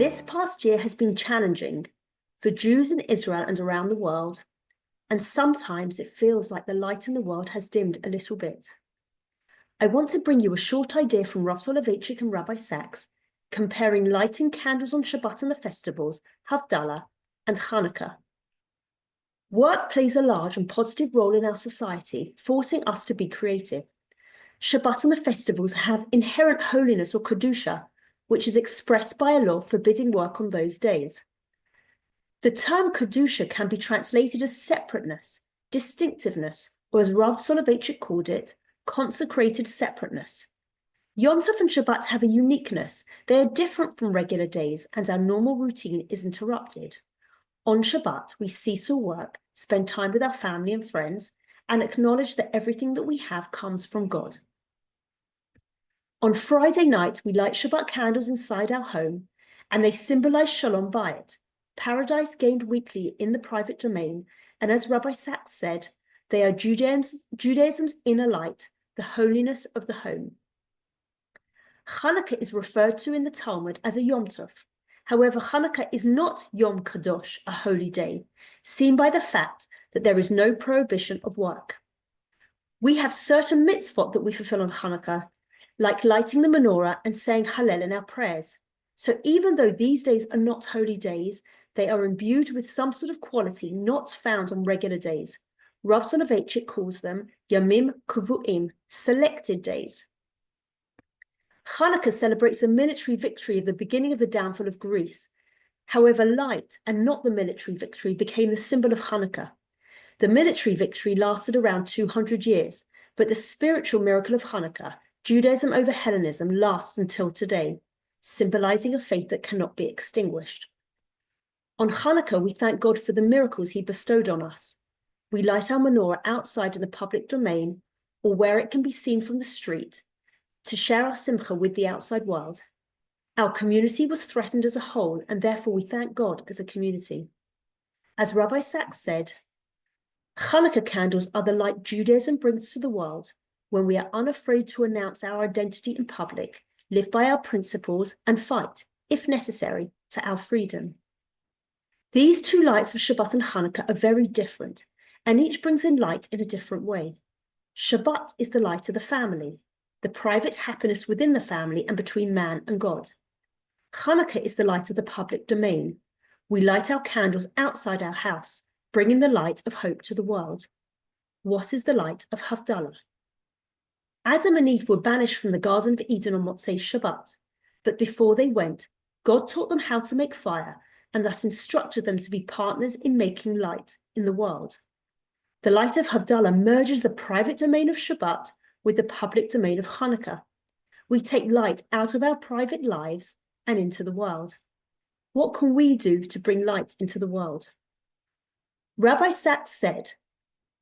This past year has been challenging for Jews in Israel and around the world, and sometimes it feels like the light in the world has dimmed a little bit. I want to bring you a short idea from Rav Soloveitchik and Rabbi Sachs, comparing lighting candles on Shabbat and the festivals, Havdalah, and Hanukah. Work plays a large and positive role in our society, forcing us to be creative. Shabbat and the festivals have inherent holiness or kedusha, which is expressed by a law forbidding work on those days. The term kedusha can be translated as separateness, distinctiveness, or as Rav Soloveitchik called it, consecrated separateness. Yom Tov and Shabbat have a uniqueness. They are different from regular days, and our normal routine is interrupted. On Shabbat, we cease our work, spend time with our family and friends, and acknowledge that everything that we have comes from God. On Friday night, we light Shabbat candles inside our home, and they symbolize Shalom Bayit, paradise gained weekly in the private domain, and as Rabbi Sachs said, they are Judaism's inner light, the holiness of the home. Hanukah is referred to in the Talmud as a Yom Tov. However, Hanukah is not Yom Kadosh, a holy day, seen by the fact that there is no prohibition of work. We have certain mitzvot that we fulfill on Hanukah, like lighting the menorah and saying Hallel in our prayers. So even though these days are not holy days, they are imbued with some sort of quality not found on regular days. Rav Soloveitchik calls them Yamim Kuvu'im, selected days. Hanukah celebrates a military victory of the beginning of the downfall of Greece. However, light and not the military victory became the symbol of Hanukah. The military victory lasted around 200 years, but the spiritual miracle of Hanukah, Judaism over Hellenism, lasts until today, symbolizing a faith that cannot be extinguished. On Hanukah, we thank God for the miracles he bestowed on us. We light our menorah outside in the public domain or where it can be seen from the street to share our simcha with the outside world. Our community was threatened as a whole, and therefore we thank God as a community. As Rabbi Sachs said, Hanukah candles are the light Judaism brings to the world when we are unafraid to announce our identity in public, live by our principles, and fight, if necessary, for our freedom. These two lights of Shabbat and Hanukah are very different, and each brings in light in a different way. Shabbat is the light of the family, the private happiness within the family and between man and God. Hanukah is the light of the public domain. We light our candles outside our house, bringing the light of hope to the world. What is the light of Havdalah? Adam and Eve were banished from the Garden of Eden on Motzei Shabbat, but before they went, God taught them how to make fire and thus instructed them to be partners in making light in the world. The light of Havdalah merges the private domain of Shabbat with the public domain of Hanukah. We take light out of our private lives and into the world. What can we do to bring light into the world? Rabbi Sachs said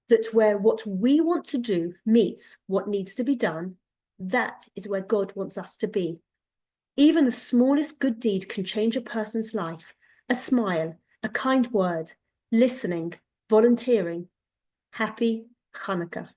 that where what we want to do meets what needs to be done, that is where God wants us to be. Even the smallest good deed can change a person's life. A smile, a kind word, listening, volunteering. Happy Hanukah.